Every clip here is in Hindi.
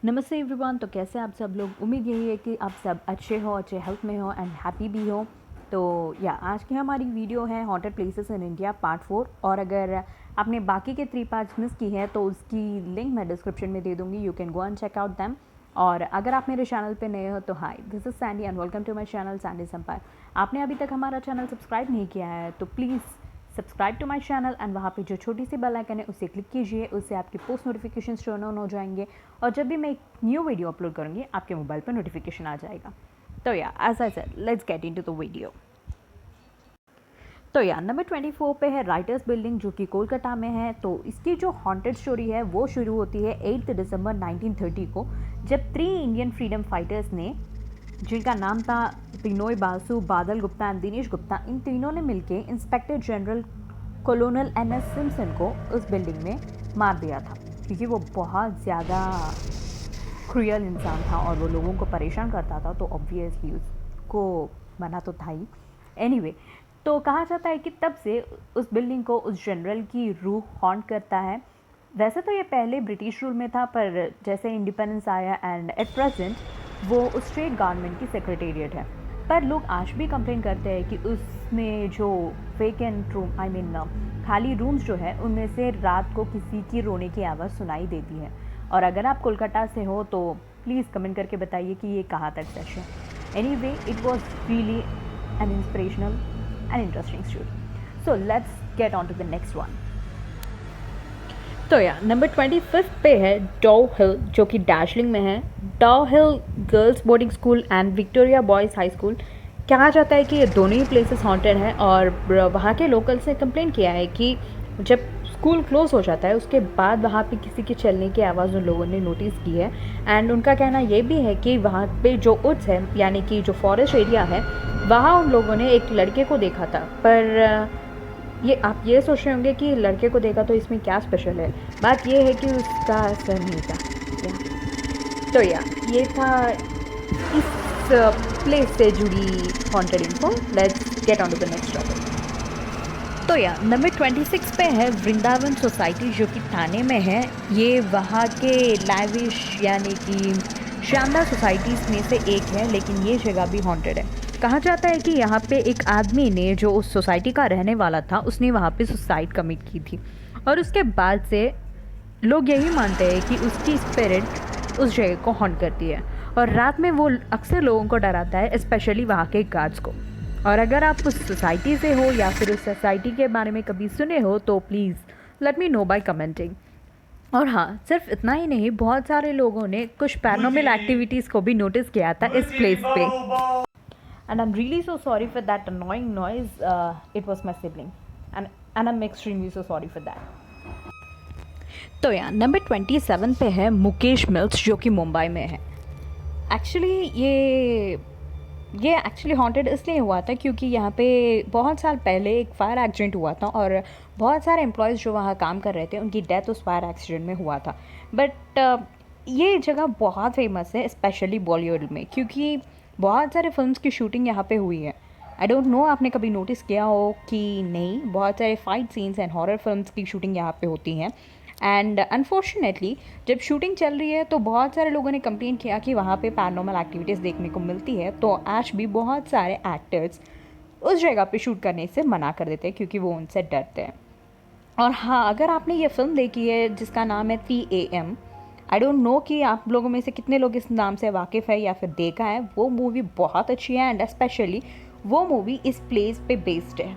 नमस्ते एवरीवन। तो कैसे आप सब लोग? उम्मीद यही है कि आप सब अच्छे हो, अच्छे हेल्थ में हो एंड हैप्पी भी हो। तो आज की हमारी वीडियो है haunted places in India part 4। और अगर आपने बाकी के 3 पार्ट्स मिस की है तो उसकी लिंक मैं डिस्क्रिप्शन में दे दूँगी। You can go and check out them. और अगर आप मेरे चैनल पे नए हो तो hi, this is Sandy and welcome to my channel Sandy's empire. आपने अभी तक हमारा चैनल सब्सक्राइब नहीं किया है तो please subscribe to my channel and वहाँ पे जो छोटी सी बेल आइकन है उसे क्लिक कीजिए। उससे आपकी पोस्ट नोटिफिकेशन टर्न ऑन हो जाएंगे और जब भी मैं एक न्यू वीडियो अपलोड करूँगी आपके मोबाइल पर नोटिफिकेशन आ जाएगा। तो as I said, let's get into the video. तो नंबर 24 पे है राइटर्स बिल्डिंग, जो कि कोलकाता में है। तो इसकी जो हॉन्टेड स्टोरी है वो शुरू होती है 8 दिसंबर 1930 को, जब 3 इंडियन फ्रीडम फाइटर्स ने, जिनका नाम था बिनोय बासु, बादल गुप्ता एंड दिनेश गुप्ता, इन तीनों ने मिलकर इंस्पेक्टर जनरल कॉलोनल एन.एस. सिम्पसन को उस बिल्डिंग में मार दिया था, क्योंकि वो बहुत ज़्यादा क्रूअल इंसान था और वो लोगों को परेशान करता था। तो ऑब्वियसली उसको बना तो था ही। एनीवे, तो कहा जाता है कि तब से उस बिल्डिंग को उस जनरल की रूह हॉन्ट करता है। वैसे तो ये पहले ब्रिटिश रूल में था, पर जैसे इंडिपेंडेंस आया एंड एट प्रेजेंट वो उस स्टेट गवर्नमेंट की सेक्रेटेरिएट है। पर लोग आज भी कंप्लेन करते हैं कि उसमें जो वेकेंट रूम, खाली रूम्स जो है, उनमें से रात को किसी की रोने की आवाज़ सुनाई देती है। और अगर आप कोलकाता से हो तो प्लीज़ कमेंट करके बताइए कि ये कहाँ तक सच है। Anyway, it was really an inspirational and interesting story. So let's get on to the next one. तो नंबर 25 पे है डाउ हिल, जो कि दार्जिलिंग में है। Dow Hill girls boarding school and Victoria boys high school, कहा जाता है कि ये दोनों ही प्लेसेस हॉन्टेड हैं। और वहाँ के लोकल्स ने कंप्लेन किया है कि जब स्कूल क्लोज हो जाता है उसके बाद वहाँ पे किसी के चलने की आवाज़ उन लोगों ने नोटिस की है। एंड उनका कहना ये भी है कि वहाँ पे जो उड्स है, यानी कि जो फॉरेस्ट एरिया है, वहाँ उन लोगों ने एक लड़के को देखा था। पर ये आप ये सोच रहे होंगे कि लड़के को देखा तो इसमें क्या स्पेशल है। बात ये है कि उसका सर नहीं था। ये था इस प्लेस से जुड़ी haunted info. Let's get on to the next topic. तो नंबर 26 पे है वृंदावन सोसाइटी, जो कि थाने में है। ये वहाँ के लैविश यानी कि शानदार सोसाइटीज़ में से एक है, लेकिन ये जगह भी हॉन्टेड है। कहा जाता है कि यहाँ पे एक आदमी ने, जो उस सोसाइटी का रहने वाला था, उसने वहाँ पे सुसाइड कमिट की थी। और उसके बाद से लोग यही मानते हैं कि उसकी स्पिरिट उस जगह को हॉन्ट करती है और रात में वो अक्सर लोगों को डराता है, स्पेशली वहाँ के गार्ड्स को। और अगर आप उस सोसाइटी से हो या फिर उस सोसाइटी के बारे में कभी सुने हो तो please let me know by commenting. और हाँ, सिर्फ इतना ही नहीं, बहुत सारे लोगों ने कुछ पैरानॉर्मल एक्टिविटीज़ को भी नोटिस किया था इस प्लेस पे। And I am really so sorry for that annoying noise, it was my sibling and I am extremely so sorry for that. तो नंबर 27 पे है मुकेश मिल्स, जो कि मुंबई में है। एक्चुअली ये एक्चुअली हॉन्टेड इसलिए हुआ था क्योंकि यहाँ पे बहुत साल पहले एक फायर एक्सीडेंट हुआ था और बहुत सारे एम्प्लॉयज़ जो वहाँ काम कर रहे थे उनकी डेथ उस फायर एक्सीडेंट में हुआ था। बट ये जगह बहुत फेमस है, स्पेशली बॉलीवुड में, क्योंकि बहुत सारे फिल्म्स की शूटिंग यहाँ पे हुई है। आई डोंट नो आपने कभी नोटिस किया हो कि नहीं, बहुत सारे fight scenes and horror films की शूटिंग यहाँ पे होती हैं। एंड अनफॉर्चुनेटली जब शूटिंग चल रही है तो बहुत सारे लोगों ने कंप्लेन किया कि वहाँ पे पैरानॉर्मल एक्टिविटीज़ देखने को मिलती है। तो आज भी बहुत सारे एक्टर्स उस जगह पे शूट करने से मना कर देते हैं क्योंकि वो उनसे डरते हैं। और हाँ, अगर आपने ये फिल्म देखी है जिसका नाम है 3 AM, आई डोंट नो कि आप लोगों में से कितने लोग इस नाम से वाकिफ़ है या फिर देखा है। वो मूवी बहुत अच्छी है एंड स्पेशली वो मूवी इस प्लेस पे बेस्ड है।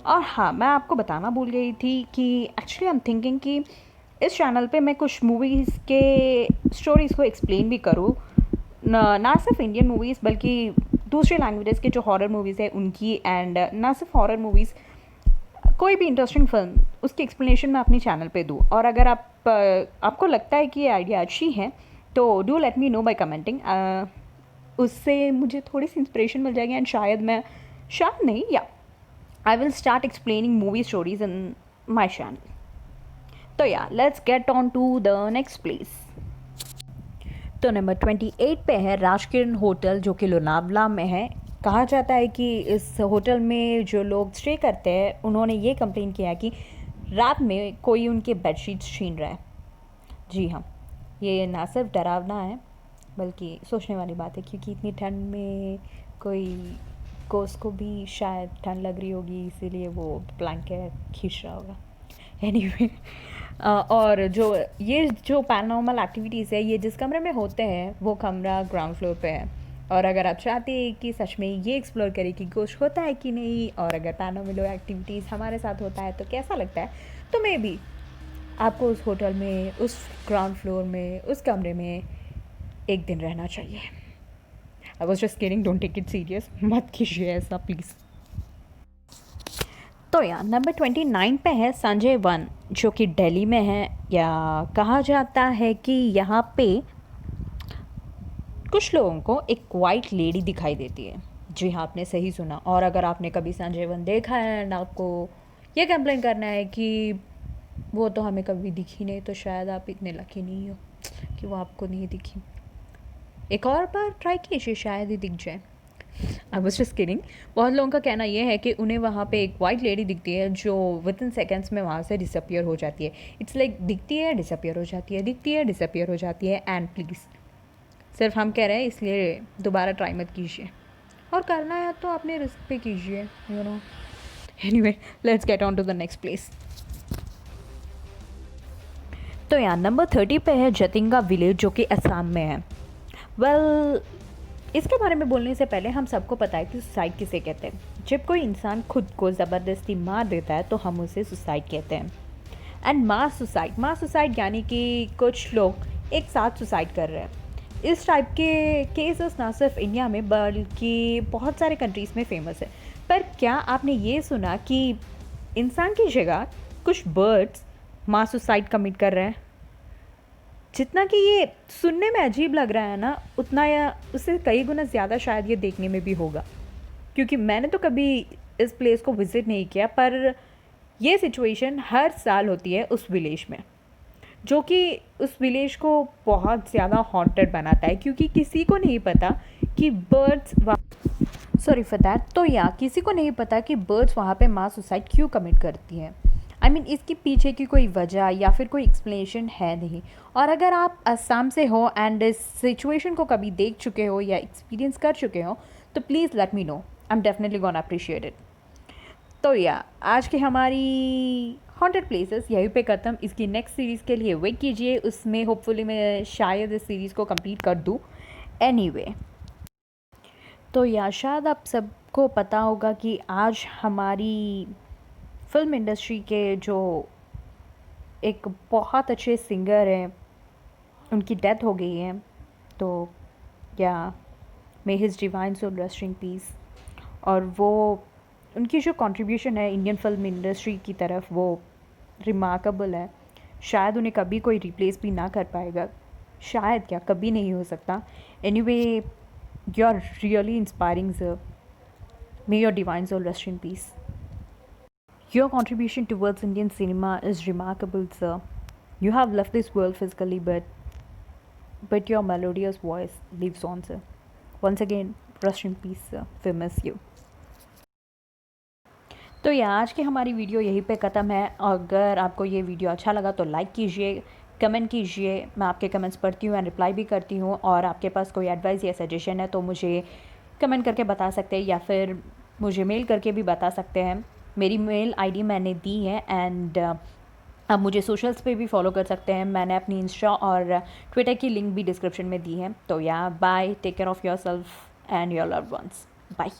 और हाँ, मैं आपको बताना भूल गई थी कि एक्चुअली आई एम थिंकिंग कि इस चैनल पे मैं कुछ मूवीज़ के स्टोरीज़ को एक्सप्लेन भी करूँ, ना सिर्फ इंडियन मूवीज़ बल्कि दूसरे लैंग्वेजेस के जो हॉरर मूवीज़ है उनकी। एंड ना सिर्फ हॉरर मूवीज़, कोई भी इंटरेस्टिंग फिल्म, उसकी एक्सप्लेनेशन मैं अपने चैनल पे दूँ। और अगर आपको लगता है कि ये आइडिया अच्छी है तो do let me know by commenting. उससे मुझे थोड़ी सी इंस्पिरेशन मिल जाएगी एंड शायद नहीं, या I will start explaining movie stories in my channel. तो let's get on to the next place. तो नंबर 28 पे है राजकिरण होटल, जो कि लोनावला में है। कहा जाता है कि इस होटल में जो लोग स्टे करते हैं उन्होंने ये कंप्लेन किया कि रात में कोई उनके बेडशीट्स छीन रहा है। जी हाँ, ये ना सिर्फ डरावना है बल्कि सोचने वाली बात है, क्योंकि इतनी ठंड में कोई कोस को भी शायद ठंड लग रही होगी, इसीलिए वो ब्लैंकेट खींच रहा होगा। एनीवे और जो पैरानॉर्मल एक्टिविटीज़ है, ये जिस कमरे में होते हैं वो कमरा ग्राउंड फ्लोर पे है। और अगर आप चाहते हैं कि सच में ये एक्सप्लोर करें कि गोश्त होता है कि नहीं, और अगर पैरानॉर्मल एक्टिविटीज़ हमारे साथ होता है तो कैसा लगता है, तो मे बी आपको उस होटल में, उस ग्राउंड फ्लोर में, उस कमरे में एक दिन रहना चाहिए। I was just kidding, don't take it serious, मत कीजिए ऐसा प्लीज़। तो यार नंबर 29 पे है संजय वन, जो कि दिल्ली में है। या कहा जाता है कि यहाँ पे कुछ लोगों को एक वाइट लेडी दिखाई देती है। जी हाँ, आपने सही सुना। और अगर आपने कभी संजय वन देखा है एंड आपको ये कंप्लेन करना है कि वो तो हमें कभी दिखी नहीं, तो शायद आप इतने लकी नहीं हो कि वो आपको नहीं दिखी। एक और बार ट्राई कीजिए, शायद ही दिख जाए। आई वॉज जस्ट किडिंग। बहुत लोगों का कहना यह है कि उन्हें वहाँ पे एक वाइट लेडी दिखती है जो विद इन सेकेंड्स में वहाँ से डिसअपियर हो जाती है। इट्स लाइक दिखती है, डिसअपियर हो जाती है, दिखती है, डिसअपियर हो जाती है। एंड प्लीज़, सिर्फ हम कह रहे हैं इसलिए दोबारा ट्राई मत कीजिए, और करना है तो अपने रिस्क पे कीजिए, you know. Anyway, let's get on to the next place. तो यहाँ नंबर 30 पे है जतिंगा विलेज, जो कि असम में है। वेल, इसके बारे में बोलने से पहले हम सबको पता है कि सुसाइड किसे कहते हैं। जब कोई इंसान खुद को ज़बरदस्ती मार देता है तो हम उसे सुसाइड कहते हैं। एंड मास सुसाइड यानी कि कुछ लोग एक साथ सुसाइड कर रहे हैं। इस टाइप के केसेस ना सिर्फ इंडिया में बल्कि बहुत सारे कंट्रीज़ में फेमस है। पर क्या आपने ये सुना कि इंसान की जगह कुछ बर्ड्स मास सुसाइड कमिट कर रहे हैं? जितना कि ये सुनने में अजीब लग रहा है ना, उतना या उससे कई गुना ज़्यादा शायद ये देखने में भी होगा। क्योंकि मैंने तो कभी इस प्लेस को विज़िट नहीं किया, पर ये सिचुएशन हर साल होती है उस विलेज में, जो कि उस विलेज को बहुत ज़्यादा हॉन्टेड बनाता है। क्योंकि किसी को नहीं पता कि बर्ड्स सॉरी फॉर दैट। तो या किसी को नहीं पता कि बर्ड्स वहाँ पे मास सुसाइड क्यों कमिट करती हैं। आई मीन, इसके पीछे की कोई वजह या फिर कोई एक्सप्लेनेशन है नहीं। और अगर आप असम से हो एंड इस सिचुएशन को कभी देख चुके हो या एक्सपीरियंस कर चुके हो, तो please let me no, I am definitely gonna appreciate it. तो या आज की हमारी हॉन्टेड प्लेसेस यहीं पे ख़त्म। इसकी नेक्स्ट सीरीज़ के लिए वेट कीजिए, उसमें होपफुली मैं शायद इस सीरीज़ को कंप्लीट कर दूँ। एनीवे, तो या शायद आप सबको पता होगा कि आज हमारी फिल्म इंडस्ट्री के जो एक बहुत अच्छे सिंगर हैं, उनकी डेथ हो गई है। तो या may his divine soul rest in peace. और वो उनकी जो कंट्रीब्यूशन है इंडियन फिल्म इंडस्ट्री की तरफ, वो रिमार्केबल है। शायद उन्हें कभी कोई रिप्लेस भी ना कर पाएगा, शायद क्या कभी नहीं हो सकता। Anyway, you are really inspiring sir. May your divine soul rest in peace. Your contribution towards Indian cinema is remarkable, sir. You have left this world physically, but your melodious voice lives on, sir. Once again, rest in peace, sir. We miss you. तो ये आज की हमारी वीडियो यहीं पे ख़त्म है। अगर आपको ये वीडियो अच्छा लगा तो लाइक कीजिए, कमेंट कीजिए। मैं आपके कमेंट्स पढ़ती हूँ एंड रिप्लाई भी करती हूँ। और आपके पास कोई एडवाइस या सजेशन है तो मुझे कमेंट करके बता सकते हैं, या फिर मुझे मेल करके भी बता सकते हैं। मेरी मेल आईडी मैंने दी है। एंड आप मुझे सोशल्स पे भी फॉलो कर सकते हैं। मैंने अपनी इंस्टा और ट्विटर की लिंक भी डिस्क्रिप्शन में दी है। तो yeah bye, take care of yourself and your loved ones. Bye.